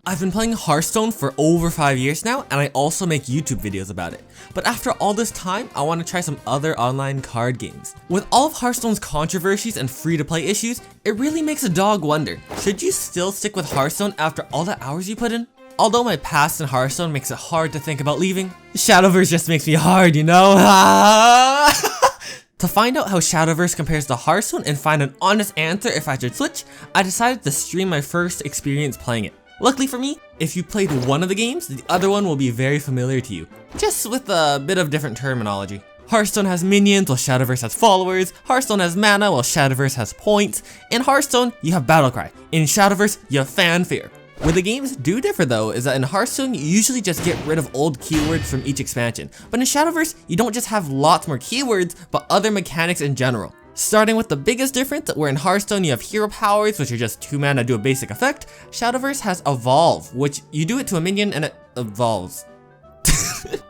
I've been playing Hearthstone for over 5 years now, and I also make YouTube videos about it. But after all this time, I want to try some other online card games. With all of Hearthstone's controversies and free-to-play issues, it really makes a dog wonder, should you still stick with Hearthstone after all the hours you put in? Although my past in Hearthstone makes it hard to think about leaving, Shadowverse just makes me hard, you know? To find out how Shadowverse compares to Hearthstone and find an honest answer if I should switch, I decided to stream my first experience playing it. Luckily for me, if you played one of the games, the other one will be very familiar to you, just with a bit of different terminology. Hearthstone has minions while Shadowverse has followers, Hearthstone has mana while Shadowverse has points, in Hearthstone you have Battlecry, in Shadowverse you have Fanfare. Where the games do differ though is that in Hearthstone you usually just get rid of old keywords from each expansion, but in Shadowverse you don't just have lots more keywords but other mechanics in general. Starting with the biggest difference, where in Hearthstone you have hero powers, which are just 2 mana do a basic effect, Shadowverse has Evolve, which you do it to a minion and it evolves.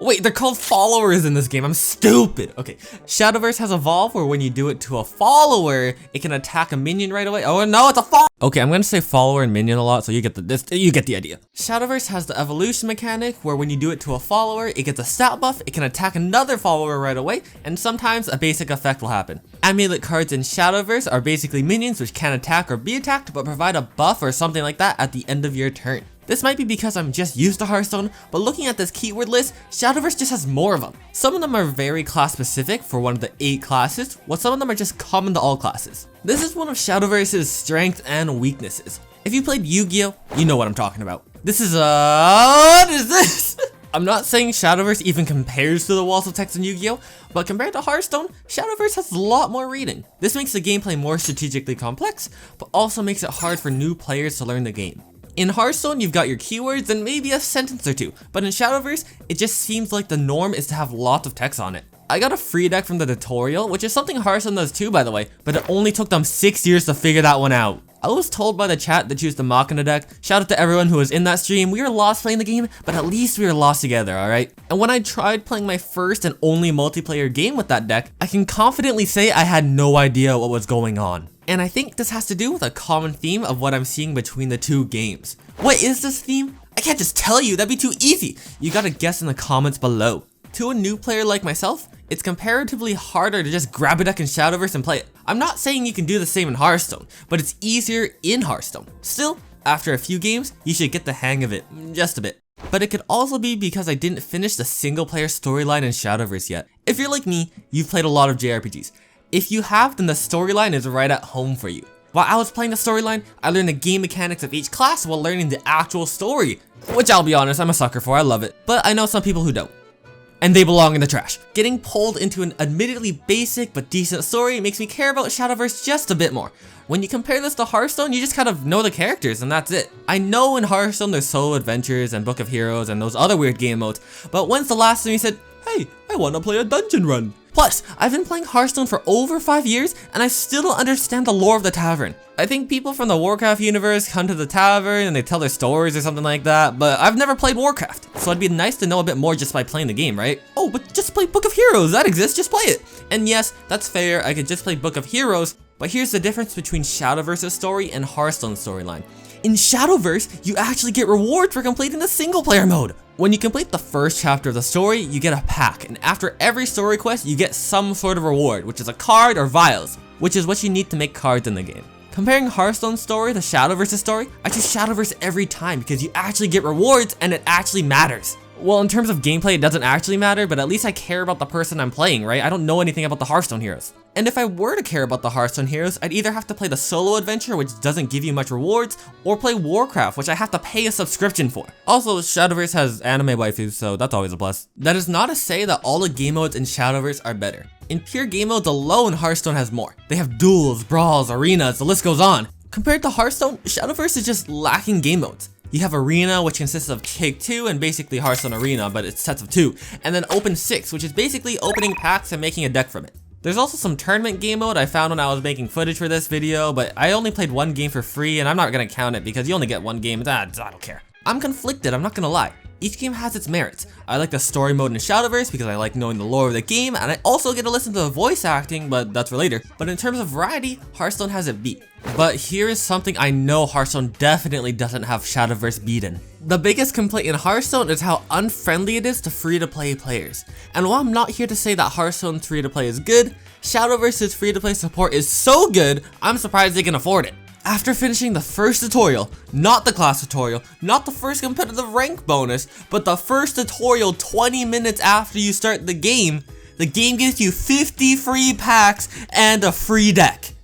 Wait, they're called followers in this game, I'm stupid! Okay, Shadowverse has Evolve, where when you do it to a follower, it can attack a minion right away. Oh no, it's a follower! Okay, I'm gonna say follower and minion a lot, so you get the idea. Shadowverse has the evolution mechanic, where when you do it to a follower, it gets a stat buff, it can attack another follower right away, and sometimes a basic effect will happen. Amulet cards in Shadowverse are basically minions which can attack or be attacked, but provide a buff or something like that at the end of your turn. This might be because I'm just used to Hearthstone, but looking at this keyword list, Shadowverse just has more of them. Some of them are very class specific for one of the 8 classes, while some of them are just common to all classes. This is one of Shadowverse's strengths and weaknesses. If you played Yu-Gi-Oh, you know what I'm talking about. This is what is this? I'm not saying Shadowverse even compares to the walls of text in Yu-Gi-Oh, but compared to Hearthstone, Shadowverse has a lot more reading. This makes the gameplay more strategically complex, but also makes it hard for new players to learn the game. In Hearthstone, you've got your keywords and maybe a sentence or two, but in Shadowverse, it just seems like the norm is to have lots of text on it. I got a free deck from the tutorial, which is something Hearthstone does too, by the way, but it only took them 6 years to figure that one out. I was told by the chat to choose the Machina deck. Shout out to everyone who was in that stream. We were lost playing the game, but at least we were lost together, alright? And when I tried playing my first and only multiplayer game with that deck, I can confidently say I had no idea what was going on. And I think this has to do with a common theme of what I'm seeing between the two games. What is this theme? I can't just tell you, that'd be too easy. You gotta guess in the comments below. To a new player like myself, it's comparatively harder to just grab a deck in Shadowverse and play it. I'm not saying you can do the same in Hearthstone, but it's easier in Hearthstone. Still, after a few games, you should get the hang of it, just a bit. But it could also be because I didn't finish the single player storyline in Shadowverse yet. If you're like me, you've played a lot of JRPGs. If you have, then the storyline is right at home for you. While I was playing the storyline, I learned the game mechanics of each class while learning the actual story. Which I'll be honest, I'm a sucker for, I love it. But I know some people who don't. And they belong in the trash. Getting pulled into an admittedly basic but decent story makes me care about Shadowverse just a bit more. When you compare this to Hearthstone, you just kind of know the characters and that's it. I know in Hearthstone there's solo adventures and Book of Heroes and those other weird game modes, but when's the last time you said, hey, I want to play a dungeon run? Plus, I've been playing Hearthstone for over 5 years and I still don't understand the lore of the tavern. I think people from the Warcraft universe come to the tavern and they tell their stories or something like that, but I've never played Warcraft, so it'd be nice to know a bit more just by playing the game, right? Oh, but just play Book of Heroes, that exists, just play it. And yes, that's fair, I could just play Book of Heroes, but here's the difference between Shadowverse's story and Hearthstone's storyline. In Shadowverse, you actually get rewards for completing the single player mode. When you complete the first chapter of the story, you get a pack, and after every story quest, you get some sort of reward, which is a card or vials, which is what you need to make cards in the game. Comparing Hearthstone's story to Shadowverse's story, I choose Shadowverse every time because you actually get rewards and it actually matters. Well, in terms of gameplay, it doesn't actually matter, but at least I care about the person I'm playing, right? I don't know anything about the Hearthstone heroes. And if I were to care about the Hearthstone heroes, I'd either have to play the solo adventure, which doesn't give you much rewards, or play Warcraft, which I have to pay a subscription for. Also, Shadowverse has anime waifus, so that's always a plus. That is not to say that all the game modes in Shadowverse are better. In pure game modes alone, Hearthstone has more. They have duels, brawls, arenas, the list goes on. Compared to Hearthstone, Shadowverse is just lacking game modes. You have Arena, which consists of Take 2 and basically Hearthstone Arena, but it's sets of 2, and then Open 6, which is basically opening packs and making a deck from it. There's also some tournament game mode I found when I was making footage for this video, but I only played one game for free and I'm not gonna count it because you only get one game, I don't care. I'm conflicted, I'm not gonna lie. Each game has its merits. I like the story mode in Shadowverse because I like knowing the lore of the game, and I also get to listen to the voice acting, but that's for later. But in terms of variety, Hearthstone has it beat. But here is something I know Hearthstone definitely doesn't have Shadowverse beaten. The biggest complaint in Hearthstone is how unfriendly it is to free-to-play players. And while I'm not here to say that Hearthstone's free-to-play is good, Shadowverse's free-to-play support is so good, I'm surprised they can afford it. After finishing the first tutorial, not the class tutorial, not the first competitive rank bonus, but the first tutorial 20 minutes after you start the game gives you 50 free packs and a free deck.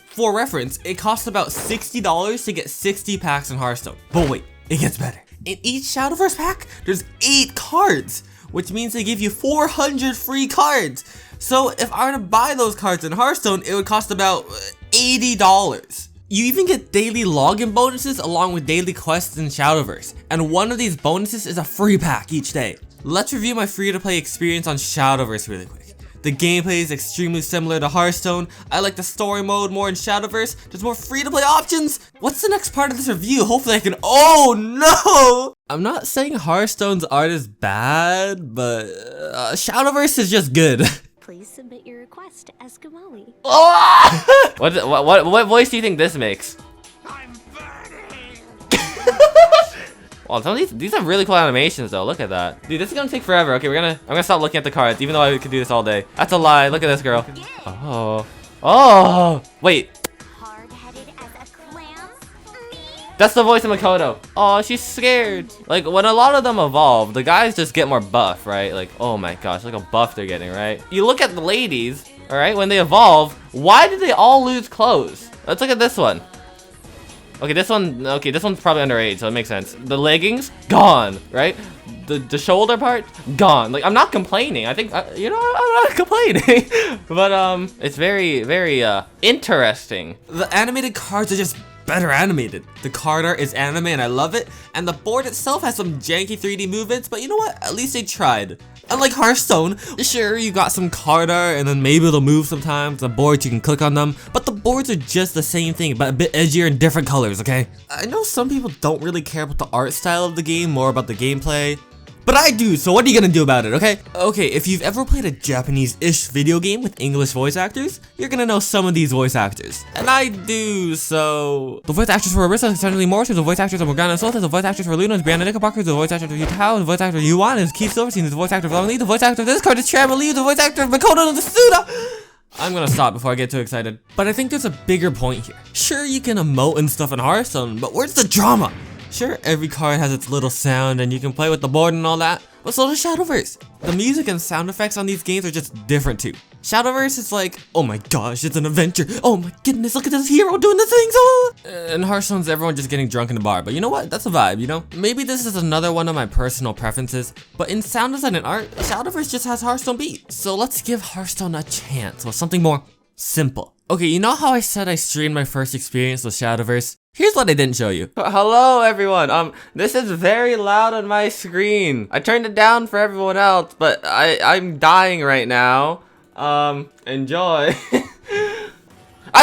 For reference, it costs about $60 to get 60 packs in Hearthstone. But wait, it gets better. In each Shadowverse pack, there's 8 cards, which means they give you 400 free cards. So if I were to buy those cards in Hearthstone, it would cost about $80. You even get daily login bonuses along with daily quests in Shadowverse, and one of these bonuses is a free pack each day. Let's review my free-to-play experience on Shadowverse really quick. The gameplay is extremely similar to Hearthstone. I like the story mode more in Shadowverse. There's more free-to-play options. What's the next part of this review? Hopefully I can— oh no! I'm not saying Hearthstone's art is bad, but Shadowverse is just good. Please submit your request to Eskimoli. Oh! What voice do you think this makes? I'm burning. Well, some of these have really cool animations though. Look at that, dude. This is gonna take forever. Okay, I'm gonna stop looking at the cards, even though I could do this all day. That's a lie. Look at this girl. Oh, wait. Hard-headed as a clam. That's the voice of Makoto. Oh, she's scared. Like, when a lot of them evolve, the guys just get more buff, right? Like, oh my gosh, look how buff they're getting, right? You look at the ladies, all right, when they evolve, why did they all lose clothes? Let's look at this one. Okay, this one's probably underage, so it makes sense. The leggings, gone, right? The shoulder part, gone. Like, I'm not complaining. I think, you know, I'm not complaining. But, it's very, very, interesting. The animated cards are just better animated. The card art is anime and I love it, and the board itself has some janky 3D movements, but you know what? At least they tried. Unlike Hearthstone, sure, you got some card art and then maybe they'll move sometimes. The boards, you can click on them, but the boards are just the same thing, but a bit edgier in different colors, okay? I know some people don't really care about the art style of the game, more about the gameplay. But I do, so what are you gonna do about it, okay? Okay, if you've ever played a Japanese-ish video game with English voice actors, you're gonna know some of these voice actors. And I do, so— the voice actors for Arisa is Suddenly Morris, the voice actors for Morgana Soltis, the voice actors for Luna is Brianna Knickerbocker, the voice actor for Yutao, the voice actor for Yuan is Keith Silverstein, the voice actor for Long Lee, the voice actor of this card is Tramma Lee, the voice actor of Makoto no Tsuda! I'm gonna stop before I get too excited. But I think there's a bigger point here. Sure, you can emote and stuff in Hearthstone, but where's the drama? Sure, every card has its little sound and you can play with the board and all that, but so does Shadowverse. The music and sound effects on these games are just different too. Shadowverse is like, oh my gosh, it's an adventure. Oh my goodness, look at this hero doing the things. Oh! And Hearthstone's everyone just getting drunk in the bar, but you know what? That's a vibe, you know? Maybe this is another one of my personal preferences, but in sound design and art, Shadowverse just has Hearthstone beat. So let's give Hearthstone a chance with something more simple. Okay, you know how I said I streamed my first experience with Shadowverse? Here's what I didn't show you. Hello everyone, this is very loud on my screen. I turned it down for everyone else, but I'm dying right now. Enjoy.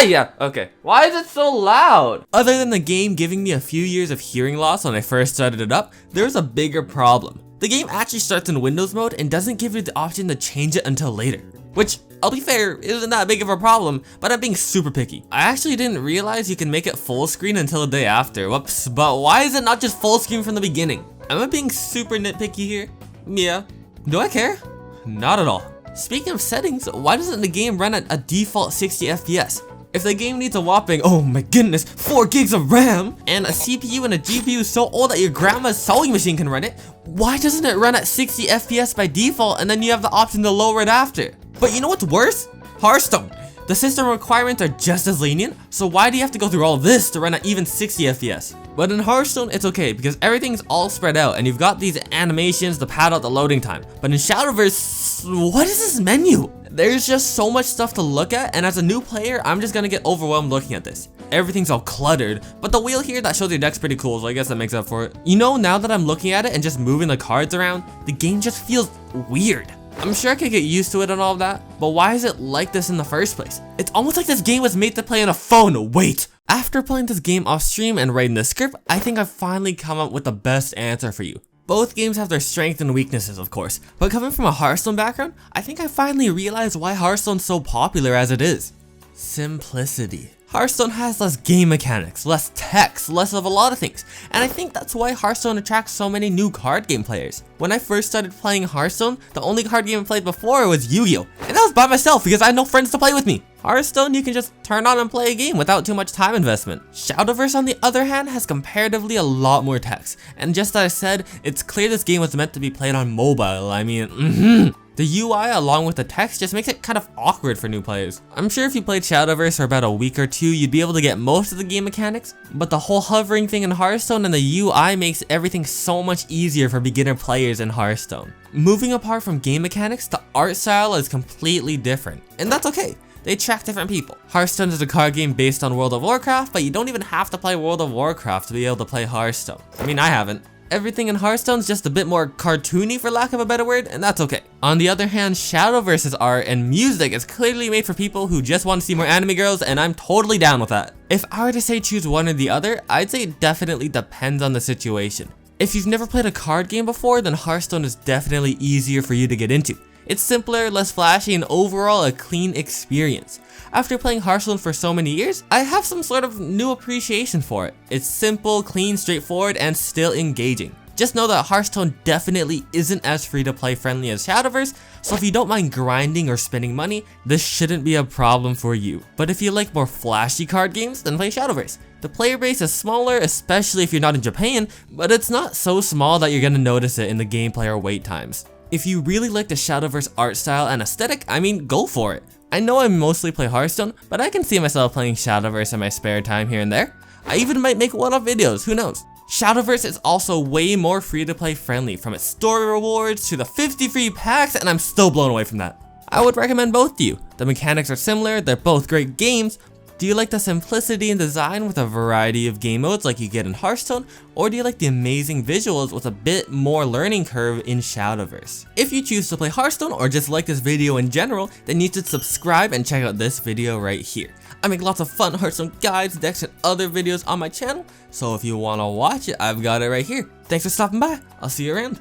Yeah, okay. Why is it so loud? Other than the game giving me a few years of hearing loss when I first started it up, there's a bigger problem. The game actually starts in Windows mode and doesn't give you the option to change it until later. Which, I'll be fair, isn't that big of a problem, but I'm being super picky. I actually didn't realize you can make it full screen until the day after. Whoops, but why is it not just full screen from the beginning? Am I being super nitpicky here? Yeah. Do I care? Not at all. Speaking of settings, why doesn't the game run at a default 60 FPS? If the game needs a whopping, oh my goodness, 4 gigs of RAM, and a CPU and a GPU so old that your grandma's sewing machine can run it, why doesn't it run at 60 FPS by default and then you have the option to lower it after? But you know what's worse? Hearthstone. The system requirements are just as lenient, so why do you have to go through all this to run at even 60 FPS? But in Hearthstone, it's okay because everything's all spread out and you've got these animations to pad out the loading time. But in Shadowverse, what is this menu? There's just so much stuff to look at, and as a new player, I'm just gonna get overwhelmed looking at this. Everything's all cluttered, but the wheel here that shows your deck's pretty cool, so I guess that makes up for it. You know, now that I'm looking at it and just moving the cards around, the game just feels weird. I'm sure I could get used to it and all of that, but why is it like this in the first place? It's almost like this game was made to play on a phone. Wait! After playing this game off stream and writing the script, I think I've finally come up with the best answer for you. Both games have their strengths and weaknesses, of course, but coming from a Hearthstone background, I think I finally realized why Hearthstone's so popular as it is. Simplicity. Hearthstone has less game mechanics, less text, less of a lot of things, and I think that's why Hearthstone attracts so many new card game players. When I first started playing Hearthstone, the only card game I played before was Yu-Gi-Oh! And that was by myself because I had no friends to play with me. Hearthstone, you can just turn on and play a game without too much time investment. Shadowverse, on the other hand, has comparatively a lot more text, and just as I said, it's clear this game was meant to be played on mobile. I mean, The UI along with the text just makes it kind of awkward for new players. I'm sure if you played Shadowverse for about a week or two, you'd be able to get most of the game mechanics, but the whole hovering thing in Hearthstone and the UI makes everything so much easier for beginner players in Hearthstone. Moving apart from game mechanics, the art style is completely different, and that's okay. They attract different people. Hearthstone is a card game based on World of Warcraft, but you don't even have to play World of Warcraft to be able to play Hearthstone. I mean, I haven't. Everything in Hearthstone's just a bit more cartoony, for lack of a better word, and that's okay. On the other hand, Shadowverse's art and music is clearly made for people who just want to see more anime girls, and I'm totally down with that. If I were to say choose one or the other, I'd say it definitely depends on the situation. If you've never played a card game before, then Hearthstone is definitely easier for you to get into. It's simpler, less flashy, and overall a clean experience. After playing Hearthstone for so many years, I have some sort of new appreciation for it. It's simple, clean, straightforward, and still engaging. Just know that Hearthstone definitely isn't as free-to-play friendly as Shadowverse, so if you don't mind grinding or spending money, this shouldn't be a problem for you. But if you like more flashy card games, then play Shadowverse. The player base is smaller, especially if you're not in Japan, but it's not so small that you're gonna notice it in the gameplay or wait times. If you really like the Shadowverse art style and aesthetic, I mean, go for it. I know I mostly play Hearthstone, but I can see myself playing Shadowverse in my spare time here and there. I even might make one-off videos, who knows? Shadowverse is also way more free-to-play friendly, from its story rewards to the 50 free packs, and I'm still blown away from that. I would recommend both to you. The mechanics are similar, they're both great games. Do you like the simplicity in design with a variety of game modes like you get in Hearthstone, or do you like the amazing visuals with a bit more learning curve in Shadowverse? If you choose to play Hearthstone or just like this video in general, then you should subscribe and check out this video right here. I make lots of fun Hearthstone guides, decks, and other videos on my channel, so if you want to watch it, I've got it right here. Thanks for stopping by, I'll see you around.